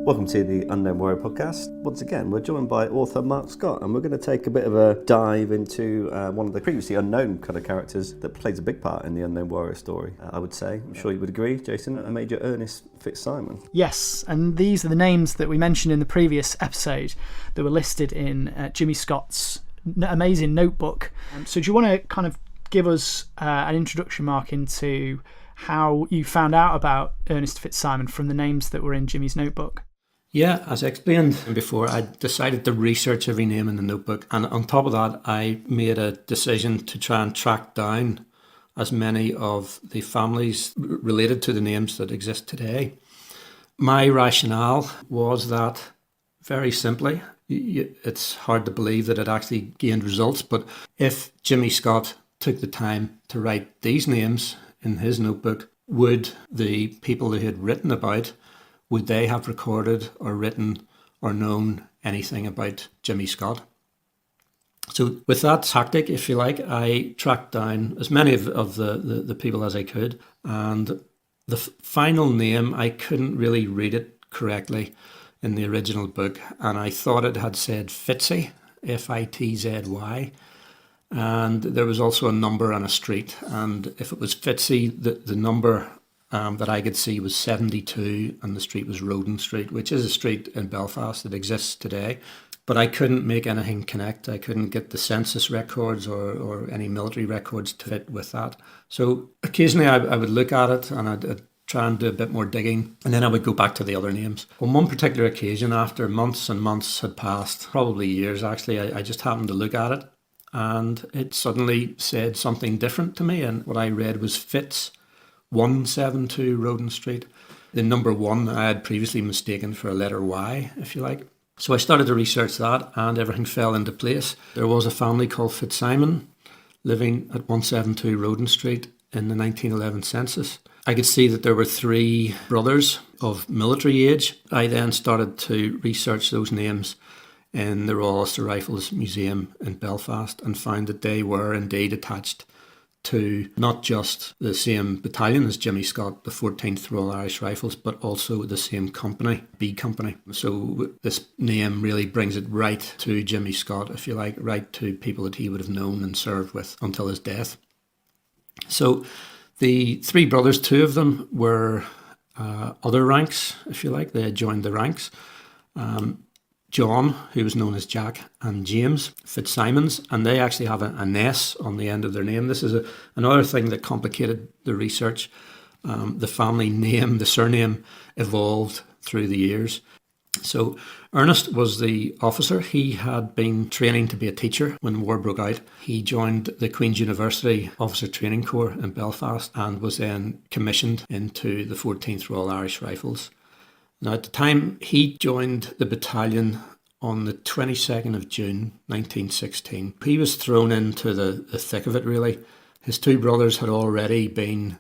Welcome to the Unknown Warrior podcast. Once again, we're joined by author Mark Scott, and we're going to take a bit of a dive into one of the previously unknown kind of characters that plays a big part in the Unknown Warrior story, I would say. I'm sure you would agree, Jason, Major Ernest Fitz-Simon. Yes, and these are the names that we mentioned in the previous episode that were listed in Jimmy Scott's amazing notebook. So do you want to kind of give us an introduction, Mark, into how you found out about Ernest Fitz-Simon from the names that were in Jimmy's notebook? Yeah, as I explained before, I decided to research every name in the notebook, and on top of that, I made a decision to try and track down as many of the families related to the names that exist today. My rationale was that, very simply, it's hard to believe that it actually gained results, but if Jimmy Scott took the time to write these names in his notebook, would the people that he had written about, would they have recorded or written or known anything about Jimmy Scott? So with that tactic, if you like, I tracked down as many of the people as I could. And the final name, I couldn't really read it correctly in the original book. And I thought it had said Fitzy, F-I-T-Z-Y. And there was also a number and a street. And if it was Fitzy, the number that I could see was 72, and the street was Roden Street, which is a street in Belfast that exists today. But I couldn't make anything connect. I couldn't get the census records or any military records to fit with that. So occasionally I would look at it and I'd try and do a bit more digging, and then I would go back to the other names. On one particular occasion, after months and months had passed, probably years actually, I just happened to look at it, and it suddenly said something different to me, and what I read was Fitz 172 Roden Street. The number 1 I had previously mistaken for a letter Y, if you like. So I started to research that, and everything fell into place. There was a family called Fitz-Simon living at 172 Roden Street in the 1911 census. I could see that there were 3 brothers of military age. I then started to research those names in the Royal Ulster Rifles Museum in Belfast and found that they were indeed attached to not just the same battalion as Jimmy Scott, the 14th Royal Irish Rifles, but also the same company, B Company. So this name really brings it right to Jimmy Scott, if you like, right to people that he would have known and served with until his death. So the 3 brothers, 2 of them were other ranks, if you like. They had joined the ranks. John, who was known as Jack, and James Fitzsimons, and they actually have an S on the end of their name. This is another thing that complicated the research. The family name, the surname, evolved through the years. So Ernest was the officer. He had been training to be a teacher when the war broke out. He joined the Queen's University Officer Training Corps in Belfast and was then commissioned into the 14th Royal Irish Rifles. Now, at the time, he joined the battalion on the 22nd of June, 1916. He was thrown into the thick of it, really. His 2 brothers had already been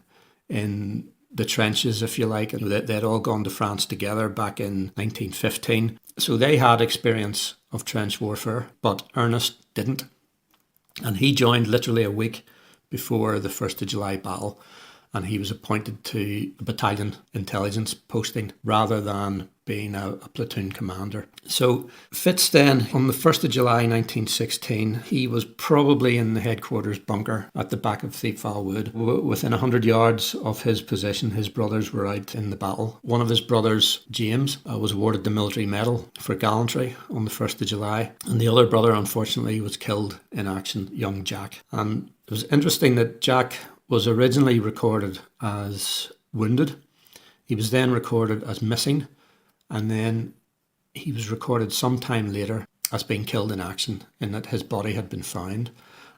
in the trenches, if you like, and they'd all gone to France together back in 1915. So they had experience of trench warfare, but Ernest didn't. And he joined literally a week before the 1st of July battle. And he was appointed to a battalion intelligence posting rather than being a platoon commander. So Fitz then, on the 1st of July 1916, he was probably in the headquarters bunker at the back of Thiepval Wood. Within 100 yards of his position, his brothers were out in the battle. One of his brothers, James, was awarded the military medal for gallantry on the 1st of July. And the other brother, unfortunately, was killed in action, young Jack. And it was interesting that Jack was originally recorded as wounded. He was then recorded as missing, and then he was recorded sometime later as being killed in action, in that his body had been found.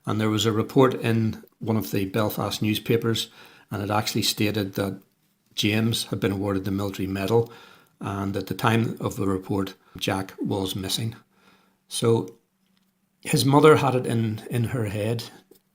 And there was a report in one of the Belfast newspapers, and it actually stated that James had been awarded the military medal, and at the time of the report, Jack was missing. So his mother had it in her head,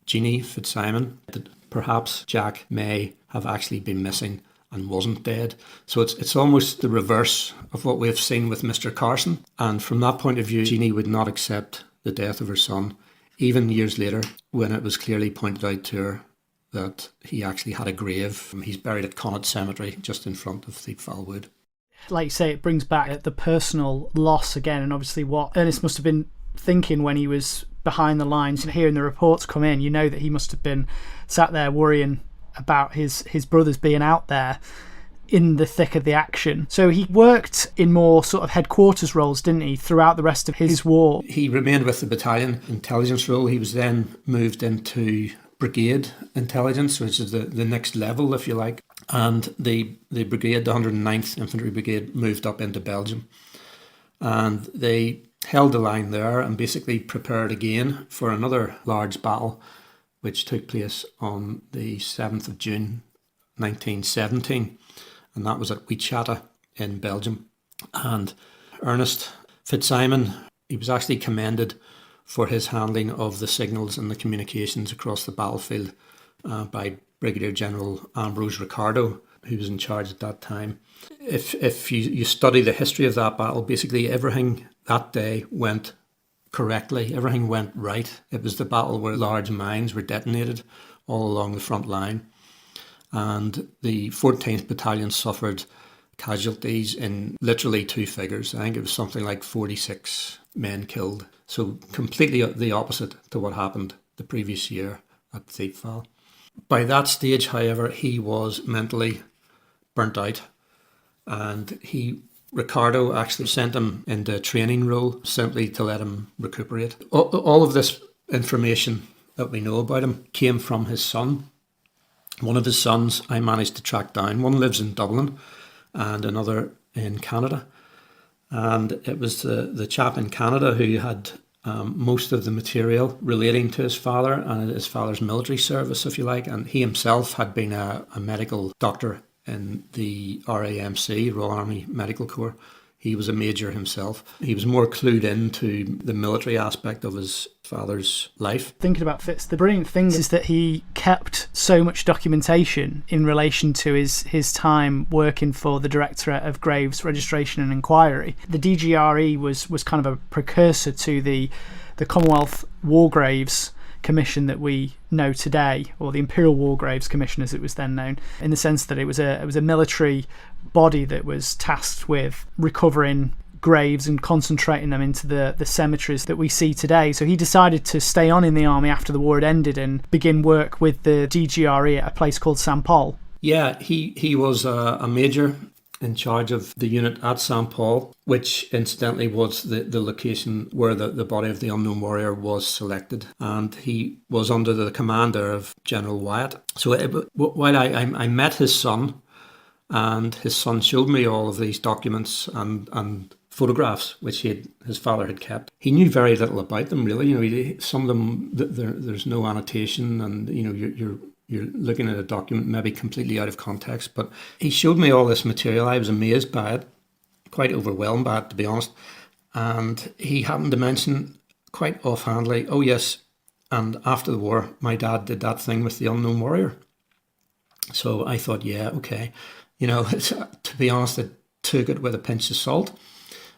Jeannie Fitz-Simon, that perhaps Jack may have actually been missing and wasn't dead. So it's almost the reverse of what we've seen with Mr. Carson. And from that point of view, Jeannie would not accept the death of her son, even years later, when it was clearly pointed out to her that he actually had a grave. He's buried at Connaught Cemetery, just in front of Thiepval Wood. Like you say, it brings back the personal loss again, and obviously what Ernest must have been thinking when he was behind the lines and hearing the reports come in. You know that he must have been sat there worrying about his brothers being out there in the thick of the action. So he worked in more sort of headquarters roles, didn't he, throughout the rest of his war? He remained with the battalion intelligence role. He was then moved into brigade intelligence, which is the next level, if you like. And the brigade, the 109th Infantry Brigade, moved up into Belgium. And they held the line there and basically prepared again for another large battle, which took place on the 7th of June 1917. And that was at Wytschaete in Belgium. And Ernest Fitz-Simon, he was actually commended for his handling of the signals and the communications across the battlefield by Brigadier General Ambrose Ricardo, who was in charge at that time. If you study the history of that battle, basically everything that day went correctly. Everything went right. It was the battle where large mines were detonated all along the front line. And the 14th Battalion suffered casualties in literally two figures. I think it was something like 46 men killed. So completely the opposite to what happened the previous year at Thiepval. By that stage, however, he was mentally burnt out, and Ricardo actually sent him into a training role simply to let him recuperate. All of this information that we know about him came from his son. One of his sons I managed to track down. One lives in Dublin and another in Canada. And it was the chap in Canada who had most of the material relating to his father and his father's military service, if you like. And he himself had been a medical doctor in the RAMC, Royal Army Medical Corps. He was a major himself. He was more clued into the military aspect of his father's life. Thinking about Fitz, the brilliant thing is that he kept so much documentation in relation to his time working for the Directorate of Graves Registration and Inquiry. The DGRE was kind of a precursor to the Commonwealth War Graves Commission that we know today, or the Imperial War Graves Commission as it was then known, in the sense that it was a military body that was tasked with recovering graves and concentrating them into the cemeteries that we see today. So he decided to stay on in the army after the war had ended and begin work with the DGRE at a place called St. Paul. Yeah, he was a major in charge of the unit at St. Paul, which incidentally was the location where the body of the unknown warrior was selected. And he was under the command there of General Wyatt. So while I met his son, and his son showed me all of these documents and photographs which his father had kept, he knew very little about them, really. You know, some of them there's no annotation, and you know you're looking at a document maybe completely out of context. But he showed me all this material. I was amazed by it, quite overwhelmed by it, to be honest. And he happened to mention quite offhandedly, "Oh yes, and after the war, my dad did that thing with the unknown warrior." So I thought, yeah, okay. You know, to be honest, I took it with a pinch of salt.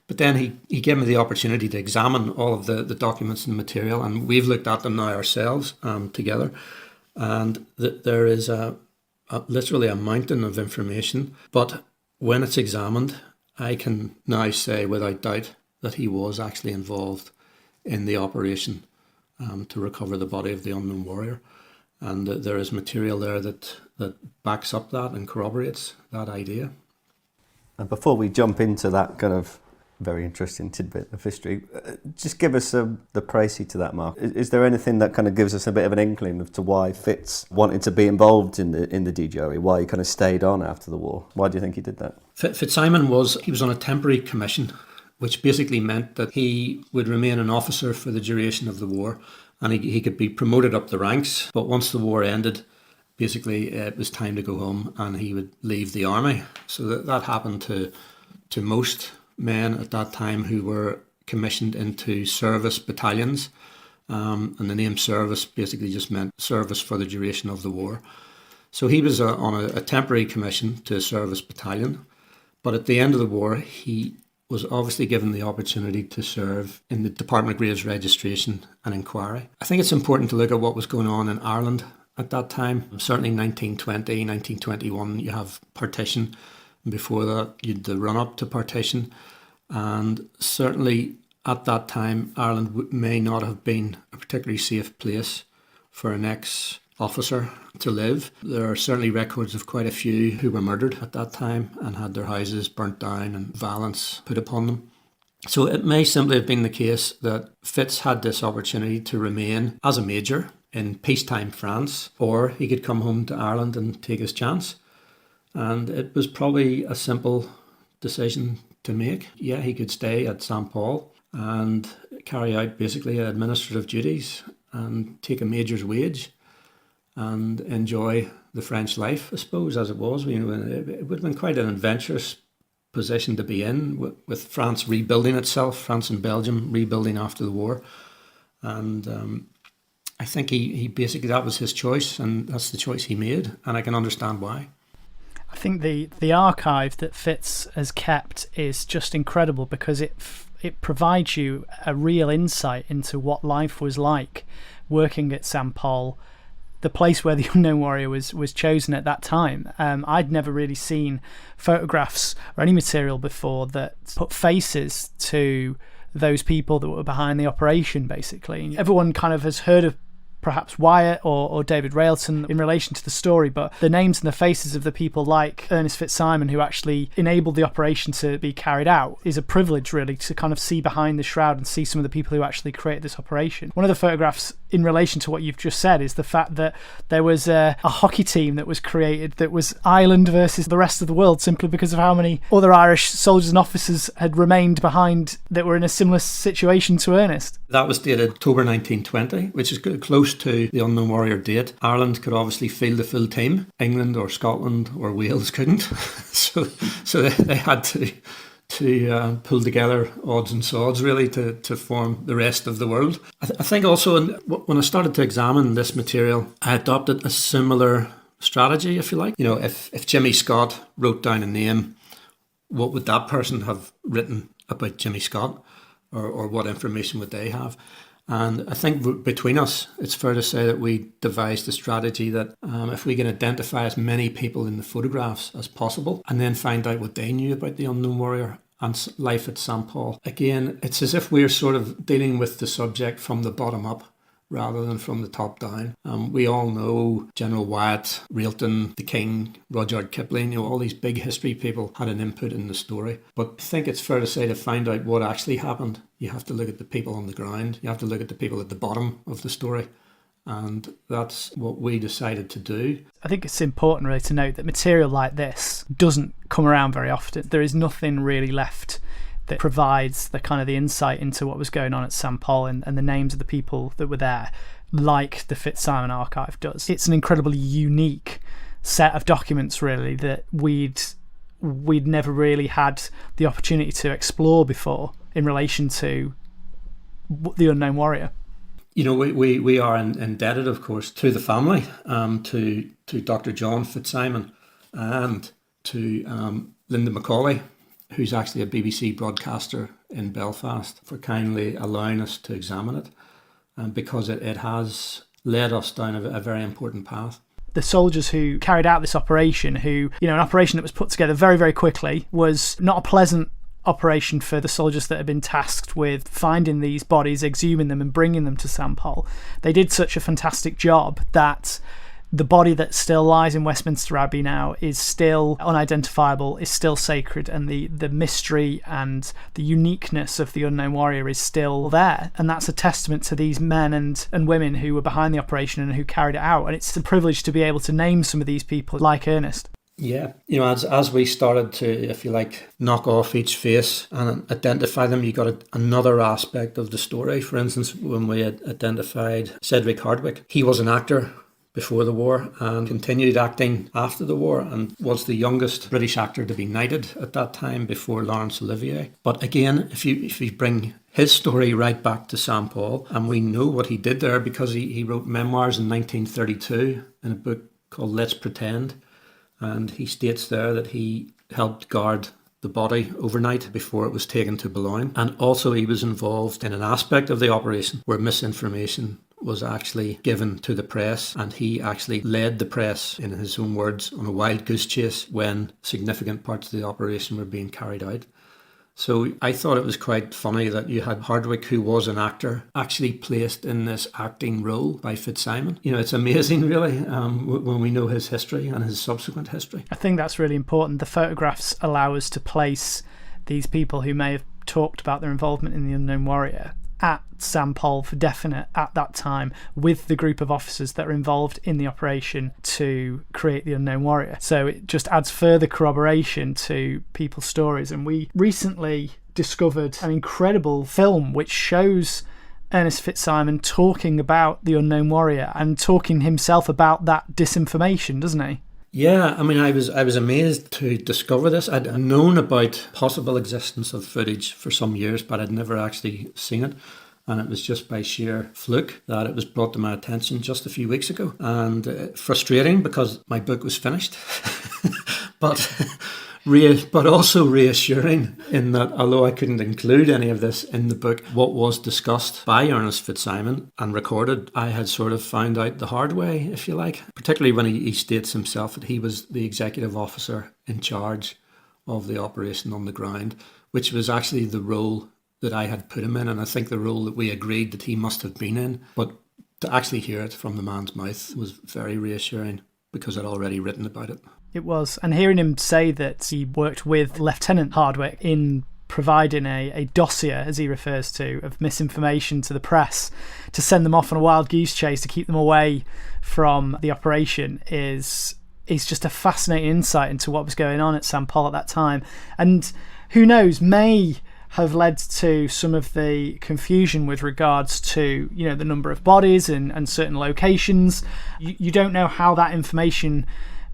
But then he gave me the opportunity to examine all of the documents and material, and we've looked at them now ourselves together. And there is literally a mountain of information. But when it's examined, I can now say without doubt that he was actually involved in the operation to recover the body of the unknown warrior. And there is material there that backs up that and corroborates that idea. And before we jump into that kind of very interesting tidbit of history, just give us the précis to that, Mark. Is there anything that kind of gives us a bit of an inkling as to why Fitz wanted to be involved in the DGRE, why he kind of stayed on after the war? Why do you think he did that? Fitz-Simon was on a temporary commission, which basically meant that he would remain an officer for the duration of the war, and he could be promoted up the ranks. But once the war ended, basically it was time to go home, and he would leave the army. So that happened to most men at that time who were commissioned into service battalions. And the name service basically just meant service for the duration of the war. So he was on a temporary commission to a service battalion. But at the end of the war, he was obviously given the opportunity to serve in the Department of Graves Registration and Inquiry. I think it's important to look at what was going on in Ireland at that time. Certainly 1920, 1921, you have partition. Before that, you'd the run-up to partition. And certainly at that time, Ireland may not have been a particularly safe place for an ex-officer to live. There are certainly records of quite a few who were murdered at that time and had their houses burnt down and violence put upon them. So it may simply have been the case that Fitz had this opportunity to remain as a major in peacetime France, or he could come home to Ireland and take his chance. And it was probably a simple decision to make. Yeah, he could stay at St. Paul and carry out basically administrative duties and take a major's wage and enjoy the French life, I suppose, as it was. You know, it would have been quite an adventurous position to be in, with France rebuilding itself, France and Belgium rebuilding after the war. And I think he basically, that was his choice, and that's the choice he made, and I can understand why. I think the archive that Fitz has kept is just incredible, because it provides you a real insight into what life was like working at St. Paul, the place where the Unknown Warrior was chosen at that time. I'd never really seen photographs or any material before that put faces to those people that were behind the operation, basically. Everyone kind of has heard of perhaps Wyatt or David Railton in relation to the story, but the names and the faces of the people like Ernest Fitz-Simon, who actually enabled the operation to be carried out, is a privilege, really, to kind of see behind the shroud and see some of the people who actually created this operation. One of the photographs in relation to what you've just said is the fact that there was a hockey team that was created that was Ireland versus the rest of the world, simply because of how many other Irish soldiers and officers had remained behind that were in a similar situation to Ernest. That was dated October 1920, which is close to the Unknown Warrior date. Ireland could obviously field the full team. England or Scotland or Wales couldn't. so they had to pull together odds and sods, really, to form the rest of the world. I think also when I started to examine this material, I adopted a similar strategy, if you like. You know, if Jimmy Scott wrote down a name, what would that person have written about Jimmy Scott? Or what information would they have? And I think between us, it's fair to say that we devised a strategy that if we can identify as many people in the photographs as possible and then find out what they knew about the Unknown Warrior and life at St. Paul, again, it's as if we're sort of dealing with the subject from the bottom up rather than from the top down. We all know General Wyatt, Railton, the King, Rudyard Kipling, you know, all these big history people had an input in the story. But I think it's fair to say, to find out what actually happened, you have to look at the people on the ground. You have to look at the people at the bottom of the story. And that's what we decided to do. I think it's important, really, to note that material like this doesn't come around very often. There is nothing really left that provides the kind of the insight into what was going on at St. Paul and the names of the people that were there, like the Fitz-Simon archive does. It's an incredibly unique set of documents, really, that we'd never really had the opportunity to explore before in relation to the Unknown Warrior. You know, we are indebted, of course, to the family, to Dr. John Fitz-Simon and to Linda Macaulay, who's actually a BBC broadcaster in Belfast, for kindly allowing us to examine it, because it has led us down a very important path. The soldiers who carried out this operation, an operation that was put together very, very quickly, was not a pleasant operation for the soldiers that had been tasked with finding these bodies, exhuming them and bringing them to St. Paul. They did such a fantastic job that the body that still lies in Westminster Abbey now is still unidentifiable, is still sacred, and the mystery and the uniqueness of the Unknown Warrior is still there. And that's a testament to these men and women who were behind the operation and who carried it out. And it's a privilege to be able to name some of these people, like Ernest. Yeah, you know, as we started to, if you like, knock off each face and identify them, you got another aspect of the story. For instance, when we had identified Cedric Hardwicke, he was an actor before the war and continued acting after the war and was the youngest British actor to be knighted at that time before Laurence Olivier. But again, if you bring his story right back to St. Paul, and we know what he did there because he wrote memoirs in 1932 in a book called Let's Pretend, and he states there that he helped guard the body overnight before it was taken to Boulogne, and also he was involved in an aspect of the operation where misinformation was actually given to the press, and he actually led the press, in his own words, on a wild goose chase when significant parts of the operation were being carried out. So I thought it was quite funny that you had Hardwick, who was an actor, actually placed in this acting role by Fitz-Simon. You know, it's amazing, really, when we know his history and his subsequent history. I think that's really important. The photographs allow us to place these people who may have talked about their involvement in the Unknown Warrior at Sampol for definite at that time, with the group of officers that are involved in the operation to create the Unknown Warrior. So it just adds further corroboration to people's stories. And we recently discovered an incredible film which shows Ernest Fitz-Simon talking about the Unknown Warrior and talking himself about that disinformation, doesn't he? Yeah, I mean, I was amazed to discover this. I'd known about possible existence of footage for some years, but I'd never actually seen it. And it was just by sheer fluke that it was brought to my attention just a few weeks ago. And frustrating because my book was finished, but also reassuring in that although I couldn't include any of this in the book, what was discussed by Ernest Fitz-Simon and recorded, I had sort of found out the hard way, if you like, particularly when he states himself that he was the executive officer in charge of the operation on the ground, which was actually the role that I had put him in, and I think the role that we agreed that he must have been in. But to actually hear it from the man's mouth was very reassuring because I'd already written about it. It was. And hearing him say that he worked with Lieutenant Hardwick in providing a dossier, as he refers to, of misinformation to the press to send them off on a wild goose chase to keep them away from the operation is just a fascinating insight into what was going on at Sampol at that time. And who knows, may have led to some of the confusion with regards to, you know, the number of bodies and certain locations. You don't know how that information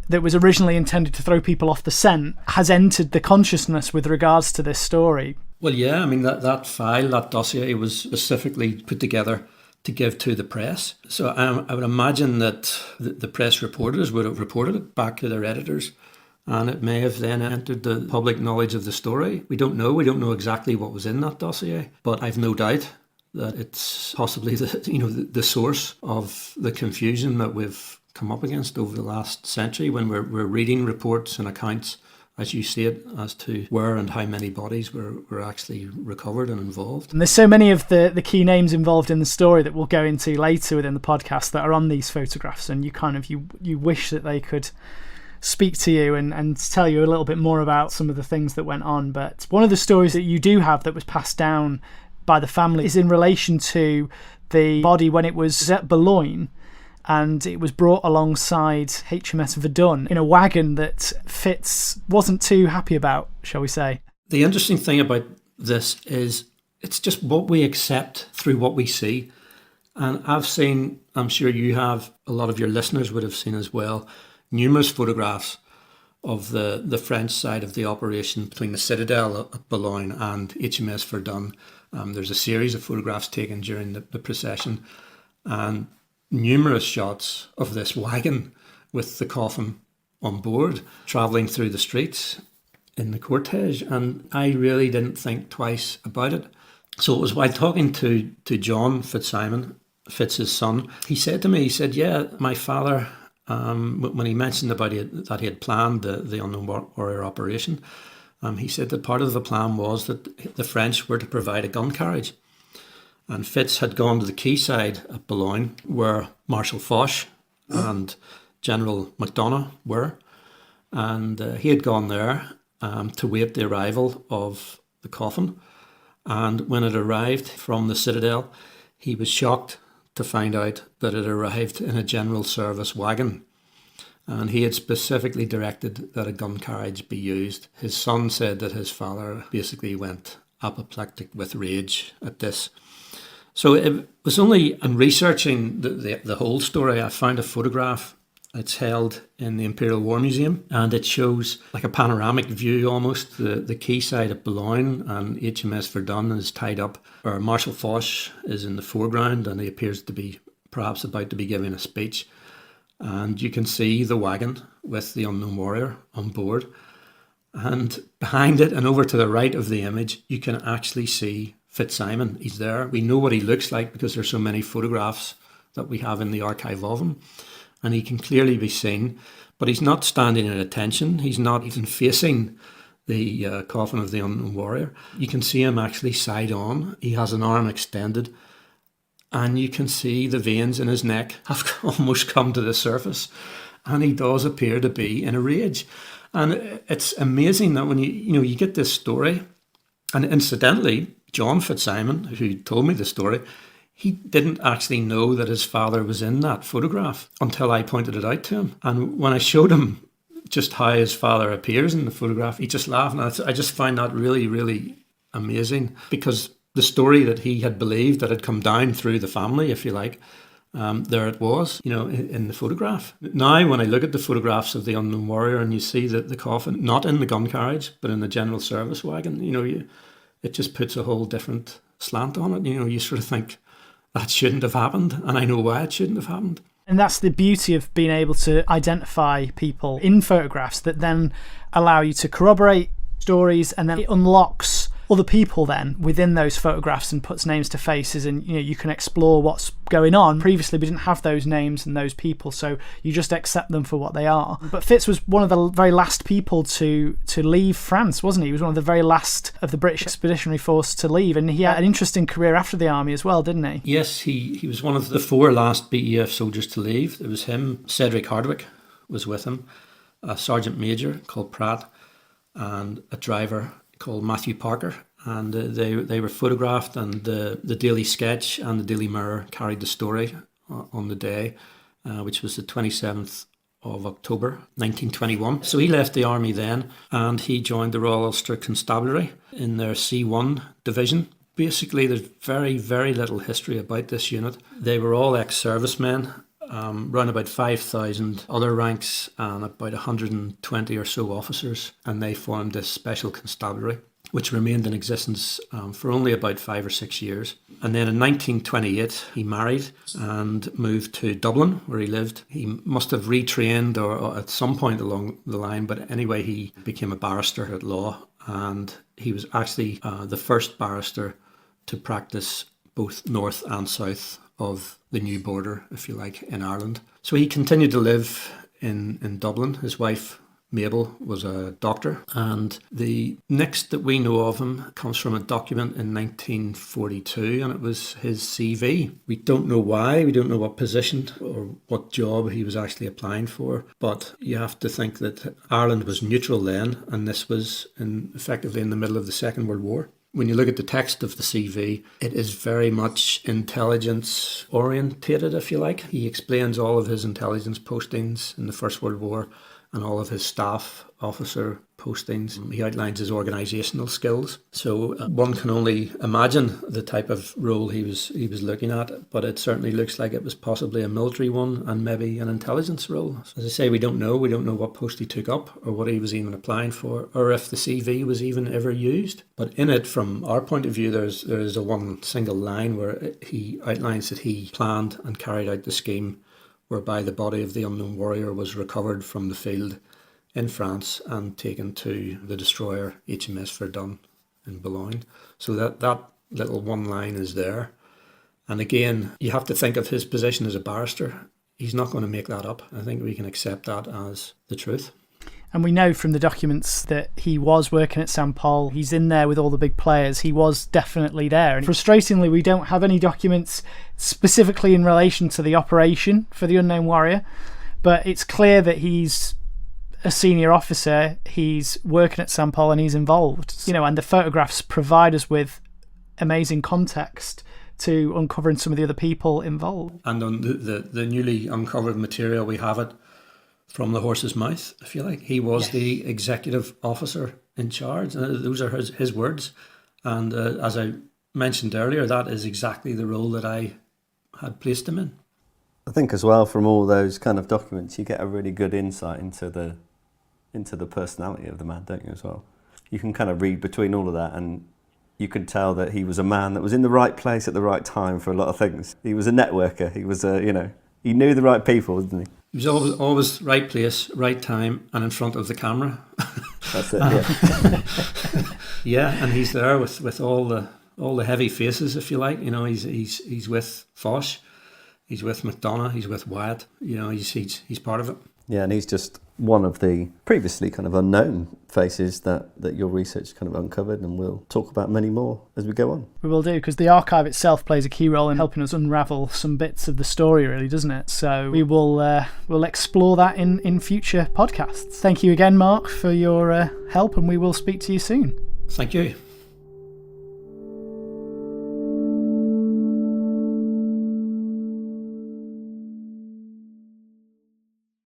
that was originally intended to throw people off the scent has entered the consciousness with regards to this story. Well, yeah, I mean, that file, that dossier was specifically put together to give to the press. So I would imagine that the press reporters would have reported it back to their editors, and it may have then entered the public knowledge of the story. We don't know. We don't know exactly what was in that dossier, but I've no doubt that it's possibly the source of the confusion that we've come up against over the last century when we're reading reports and accounts, as you see it, as to where and how many bodies were actually recovered and involved. And there's so many of the key names involved in the story that we'll go into later within the podcast that are on these photographs, and you wish that they could speak to you and tell you a little bit more about some of the things that went on. But one of the stories that you do have that was passed down by the family is in relation to the body when it was at Boulogne, and it was brought alongside HMS Verdun in a wagon that Fitz wasn't too happy about, shall we say. The interesting thing about this is it's just what we accept through what we see. And I've seen, I'm sure you have, a lot of your listeners would have seen as well, numerous photographs of the French side of the operation between the Citadel at Boulogne and HMS Verdun. There's a series of photographs taken during the procession and numerous shots of this wagon with the coffin on board travelling through the streets in the cortege, and I really didn't think twice about it. So it was while talking to John Fitz-Simon, Fitz's son, he said to me, he said, yeah, my father, when he mentioned about it, that he had planned the Unknown Warrior operation, he said that part of the plan was that the French were to provide a gun carriage. And Fitz had gone to the quayside at Boulogne, where Marshal Foch and General MacDonough were. And he had gone there to wait the arrival of the coffin. And when it arrived from the Citadel, he was shocked to find out that it arrived in a general service wagon. And he had specifically directed that a gun carriage be used. His son said that his father basically went apoplectic with rage at this. So it was only in researching the whole story, I found a photograph. It's held in the Imperial War Museum, and it shows like a panoramic view almost, the quayside at Boulogne, and HMS Verdun is tied up, where Marshal Foch is in the foreground, and he appears to be perhaps about to be giving a speech. And you can see the wagon with the Unknown Warrior on board. And behind it and over to the right of the image, you can actually see Fitz-Simon. He's there. We know what he looks like because there's so many photographs that we have in the archive of him. And he can clearly be seen, but he's not standing at attention. He's not even facing the coffin of the unknown warrior. You can see him actually side on. He has an arm extended, and you can see the veins in his neck have almost come to the surface. And he does appear to be in a rage. And it's amazing that when you get this story, and incidentally, John Fitz-Simon, who told me the story, he didn't actually know that his father was in that photograph until I pointed it out to him. And when I showed him just how his father appears in the photograph, he just laughed. And I just find that really, really amazing, because the story that he had believed that had come down through the family, if you like, there it was, in the photograph. Now, when I look at the photographs of the unknown warrior and you see that the coffin, not in the gun carriage, but in the general service wagon, it just puts a whole different slant on it. You sort of think, that shouldn't have happened, and I know why it shouldn't have happened. And that's the beauty of being able to identify people in photographs that then allow you to corroborate stories, and then it unlocks other people then within those photographs and puts names to faces, and you can explore what's going on. Previously we didn't have those names and those people, so you just accept them for what they are. But Fitz was one of the very last people to leave France, wasn't he? He was one of the very last of the British Expeditionary Force to leave, and he had an interesting career after the army as well, didn't he? Yes, he was one of the 4 last BEF soldiers to leave. It was him. Cedric Hardwick was with him, a sergeant major called Pratt, and a driver called Matthew Parker, and they were photographed, and the Daily Sketch and the Daily Mirror carried the story on the day, which was the 27th of October 1921. So he left the army then, and he joined the Royal Ulster Constabulary in their C1 division. Basically, there's very, very little history about this unit. They were all ex-servicemen, around about 5,000 other ranks and about 120 or so officers, and they formed this special constabulary, which remained in existence for only about 5 or 6 years. And then in 1928, he married and moved to Dublin, where he lived. He must have retrained or at some point along the line, but anyway, he became a barrister at law, and he was actually the first barrister to practice both north and south of the new border, if you like, in Ireland. So he continued to live in Dublin. His wife, Mabel, was a doctor, and the next that we know of him comes from a document in 1942, and it was his CV. We don't know why, we don't know what position or what job he was actually applying for, but you have to think that Ireland was neutral then, and this was effectively in the middle of the Second World War. When you look at the text of the CV, it is very much intelligence orientated, if you like. He explains all of his intelligence postings in the First World War and all of his staff officer postings. He outlines his organisational skills. So one can only imagine the type of role he was looking at, but it certainly looks like it was possibly a military one and maybe an intelligence role. As I say, we don't know what post he took up or what he was even applying for, or if the CV was even ever used. But in it, from our point of view, there is a one single line where he outlines that he planned and carried out the scheme whereby the body of the unknown warrior was recovered from the field in France and taken to the destroyer HMS Verdun in Boulogne. So that little one line is there. And again, you have to think of his position as a barrister. He's not going to make that up. I think we can accept that as the truth. And we know from the documents that he was working at St. Paul. He's in there with all the big players. He was definitely there. And frustratingly, we don't have any documents specifically in relation to the operation for the Unknown Warrior. But it's clear that he's a senior officer, he's working at St. Paul, and he's involved. And the photographs provide us with amazing context to uncovering some of the other people involved. And on the newly uncovered material, we have it from the horse's mouth, if you like. He was the executive officer in charge. Those are his words. And as I mentioned earlier, that is exactly the role that I had placed him in. I think as well, from all those kind of documents, you get a really good insight into the personality of the man, don't you, as well? You can kind of read between all of that, and you could tell that he was a man that was in the right place at the right time for a lot of things. He was a networker. He was he knew the right people, didn't he? He was always right place, right time, and in front of the camera. That's it, yeah. Yeah, and he's there with all the heavy faces, if you like. He's with Foch he's with McDonough, he's with Wyatt. He's part of it. Yeah, and he's just one of the previously kind of unknown faces that your research kind of uncovered, and we'll talk about many more as we go on. We will do, because the archive itself plays a key role in helping us unravel some bits of the story, really, doesn't it? So we will we'll explore that in future podcasts. Thank you again, Mark, for your help, and we will speak to you soon. Thank you.